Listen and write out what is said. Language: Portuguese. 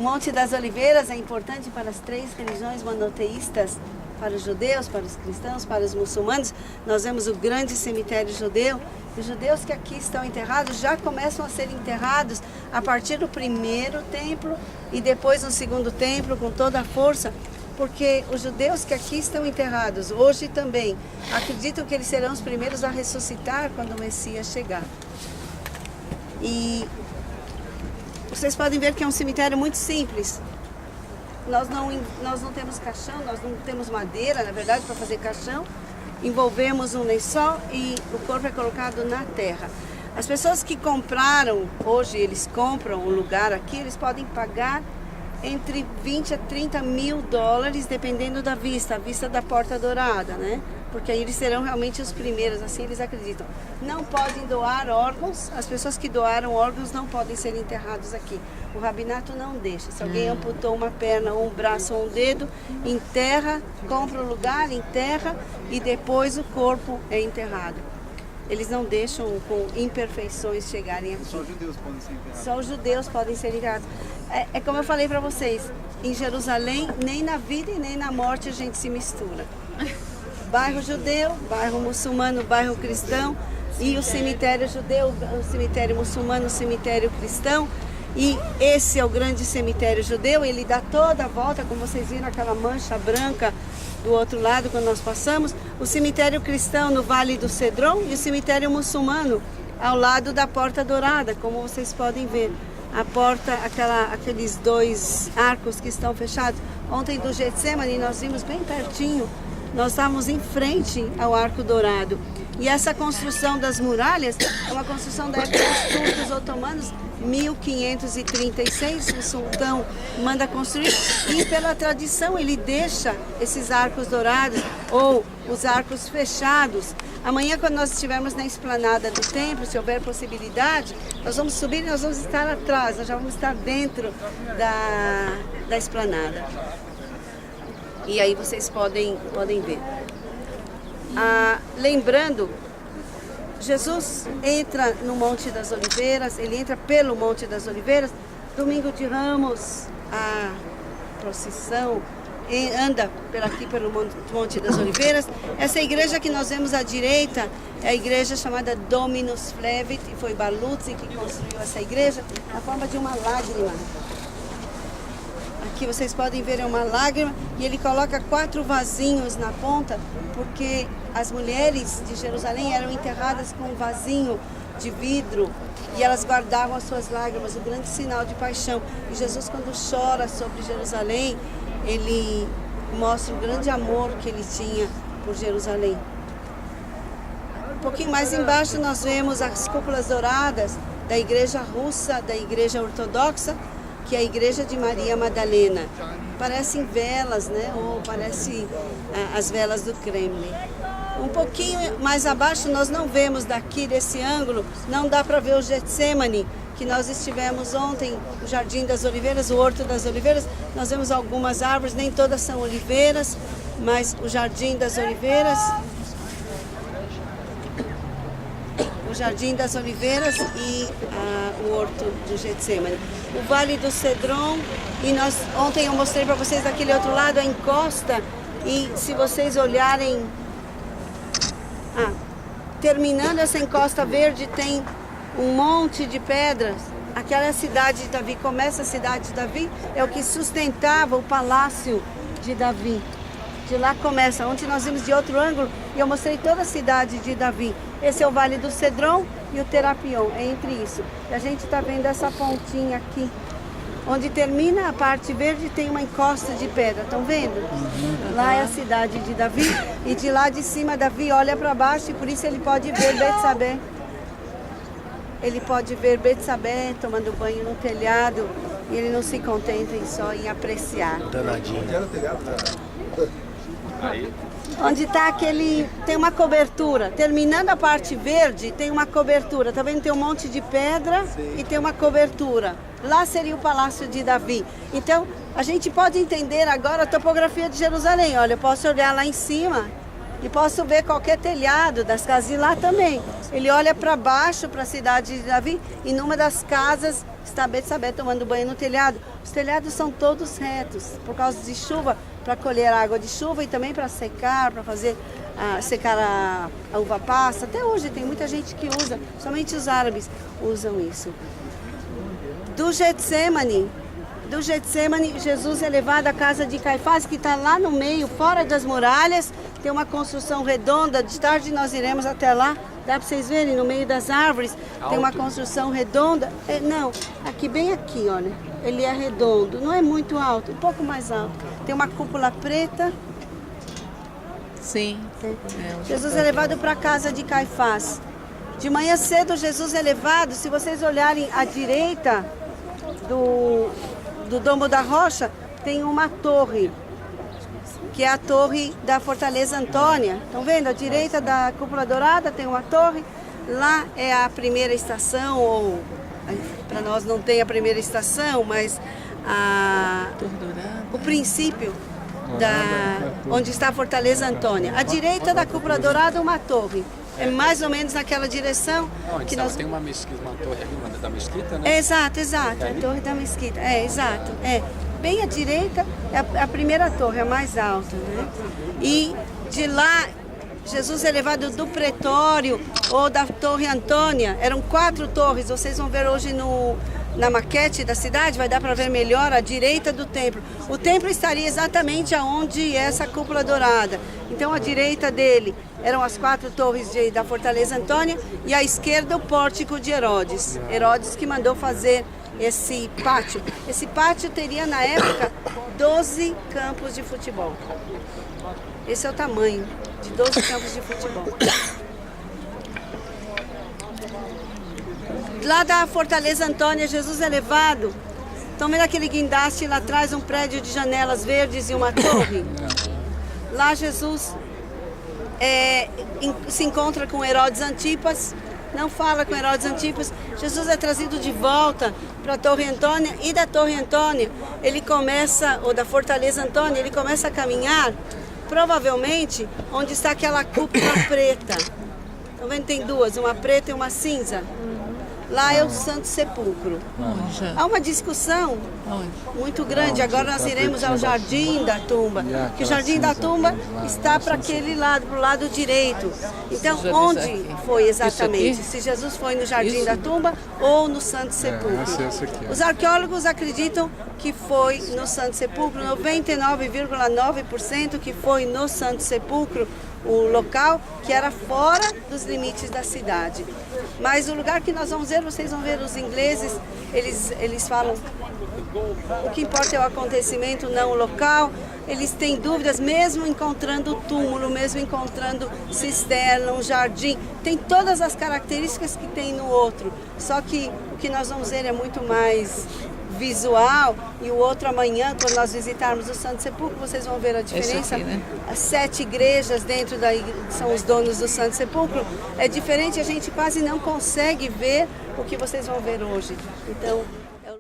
Monte das Oliveiras é importante para as 3 religiões monoteístas, para os judeus, para os cristãos, para os muçulmanos. Nós vemos o grande cemitério judeu. Os judeus que aqui estão enterrados já começam a ser enterrados a partir do primeiro templo e depois no segundo templo com toda a força, porque os judeus que aqui estão enterrados hoje também acreditam que eles serão os primeiros a ressuscitar quando o Messias chegar. E vocês podem ver que é um cemitério muito simples. Nós não temos caixão, nós não temos madeira, na verdade, para fazer caixão. Envolvemos um lençol e o corpo é colocado na terra. As pessoas que compraram, hoje eles compram um lugar aqui, eles podem pagar entre 20 a 30 mil dólares, dependendo da vista, a vista da Porta Dourada, né? Porque aí eles serão realmente os primeiros, assim eles acreditam. Não podem doar órgãos, as pessoas que doaram órgãos não podem ser enterrados aqui. O rabinato não deixa. Se alguém amputou uma perna, ou um braço ou um dedo, enterra, compra o lugar, enterra e depois o corpo é enterrado. Eles não deixam com imperfeições chegarem aqui. Só os judeus podem ser enterrados. Só os judeus podem ser enterrados. É como eu falei para vocês, em Jerusalém, nem na vida e nem na morte a gente se mistura. Bairro judeu, bairro muçulmano, bairro cristão e o cemitério judeu, o cemitério muçulmano, o cemitério cristão. E esse é o grande cemitério judeu, ele dá toda a volta, como vocês viram, aquela mancha branca do outro lado quando nós passamos. O cemitério cristão no Vale do Cedron e o cemitério muçulmano ao lado da Porta Dourada, como vocês podem ver. A porta, aqueles 2 arcos que estão fechados. Ontem do Getsemane nós vimos bem pertinho. Nós estávamos em frente ao Arco Dourado. E essa construção das muralhas é uma construção da época dos turcos otomanos, 1536. O sultão manda construir e pela tradição ele deixa esses arcos dourados ou os arcos fechados. Amanhã, quando nós estivermos na esplanada do templo, se houver possibilidade, nós vamos subir e nós vamos estar atrás, nós já vamos estar dentro da esplanada. E aí vocês podem ver. Lembrando, Jesus entra no Monte das Oliveiras, ele entra pelo Monte das Oliveiras. Domingo de Ramos, a procissão anda aqui pelo Monte das Oliveiras. Essa igreja que nós vemos à direita é a igreja chamada Dominus Flevit, e foi Baluzzi que construiu essa igreja na forma de uma lágrima. Aqui vocês podem ver é uma lágrima e ele coloca 4 vasinhos na ponta, porque as mulheres de Jerusalém eram enterradas com um vasinho de vidro e elas guardavam as suas lágrimas, o grande sinal de paixão. E Jesus, quando chora sobre Jerusalém, ele mostra o grande amor que ele tinha por Jerusalém. Um pouquinho mais embaixo nós vemos as cúpulas douradas da igreja russa, da igreja ortodoxa, que é a igreja de Maria Madalena. Parecem velas, né? Ou parece as velas do Kremlin. Um pouquinho mais abaixo nós não vemos daqui desse ângulo, não dá para ver o Getsemane, que nós estivemos ontem, o Jardim das Oliveiras, o Horto das Oliveiras. Nós vemos algumas árvores, nem todas são oliveiras, mas o Jardim das Oliveiras, e o Horto do Getsemane. O Vale do Cedron, e ontem eu mostrei para vocês daquele outro lado a encosta, e se vocês olharem, terminando essa encosta verde tem um monte de pedras. Aquela é a cidade de Davi, começa a cidade de Davi, é o que sustentava o palácio de Davi. De lá começa, ontem nós vimos de outro ângulo e eu mostrei toda a cidade de Davi. Esse é o Vale do Cedron e o Terapion, é entre isso. E a gente está vendo essa pontinha aqui, onde termina a parte verde tem uma encosta de pedra, estão vendo? Lá é a cidade de Davi e de lá de cima Davi olha para baixo e por isso ele pode ver Betsabé. Ele pode ver Betsabé tomando banho no telhado e ele não se contenta em apreciar. Danadinho. Onde está aquele... tem uma cobertura. Terminando a parte verde, tem uma cobertura. Tá vendo? Tem um monte de pedra e tem uma cobertura. Lá seria o Palácio de Davi. Então, a gente pode entender agora a topografia de Jerusalém. Olha, eu posso olhar lá em cima E posso ver qualquer telhado das casas de lá também. Ele olha para baixo, para a cidade de Davi, e numa das casas está Betsabé tomando banho no telhado. Os telhados são todos retos, por causa de chuva, para colher água de chuva e também para secar, para fazer secar a uva passa. Até hoje tem muita gente que usa, somente os árabes usam isso. Do Getsemane, Jesus é levado à casa de Caifás, que está lá no meio, fora das muralhas. Tem uma construção redonda, de tarde nós iremos até lá. Dá para vocês verem, no meio das árvores, tem uma construção redonda. Não, aqui, bem aqui, olha. Ele é redondo, não é muito alto, um pouco mais alto. Tem uma cúpula preta. Sim. Jesus é levado para a casa de Caifás. De manhã cedo, Jesus é levado, se vocês olharem à direita do Domo da Rocha, tem uma torre, que é a torre da Fortaleza Antônia. Estão vendo? À direita da Cúpula Dourada tem uma torre. Lá é a primeira estação, ou para nós não tem a primeira estação, mas o princípio onde está a Fortaleza Antônia. À direita da Cúpula Dourada, uma torre. É mais ou menos naquela direção. Que nós... Tem uma mesquita, uma torre ali, da mesquita, né? Exato, a torre da mesquita. Exato. Bem à direita é a primeira torre, a mais alta, né? E de lá, Jesus é levado do pretório ou da Torre Antônia. Eram 4 torres, vocês vão ver hoje na maquete da cidade, vai dar para ver melhor à direita do templo. O templo estaria exatamente aonde é essa cúpula dourada. Então, à direita dele eram as 4 torres da Fortaleza Antônia e à esquerda o pórtico de Herodes. Herodes que mandou fazer esse pátio. Esse pátio teria, na época, 12 campos de futebol. Esse é o tamanho de 12 campos de futebol. Lá da Fortaleza Antônia, Jesus é levado. Estão vendo aquele guindaste lá atrás, um prédio de janelas verdes e uma torre? Lá Jesus se encontra com Herodes Antipas. Não fala com Herodes Antipas. Jesus é trazido de volta para a Torre Antônia, e da Torre Antônia ele começa, ou da Fortaleza Antônia, ele começa a caminhar, provavelmente onde está aquela cúpula preta. Estão vendo? Tem 2, uma preta e uma cinza. Lá é o Santo Sepulcro. Há uma discussão muito grande. Agora nós iremos ao Jardim da Tumba. Que o Jardim da Tumba está para aquele lado, para o lado direito. Então, onde foi exatamente? Se Jesus foi no Jardim da Tumba ou no Santo Sepulcro? Os arqueólogos acreditam que foi no Santo Sepulcro, 99,9% que foi no Santo Sepulcro, o local que era fora dos limites da cidade. Mas o lugar que nós vamos ver, vocês vão ver os ingleses, eles falam, o que importa é o acontecimento, não o local. Eles têm dúvidas, mesmo encontrando o túmulo, mesmo encontrando cisterna, um jardim, tem todas as características que tem no outro. Só que o que nós vamos ver é muito mais visual, e o outro amanhã, quando nós visitarmos o Santo Sepulcro, vocês vão ver a diferença. Aqui, né? As 7 igrejas dentro são os donos do Santo Sepulcro. É diferente, a gente quase não consegue ver o que vocês vão ver hoje. Então,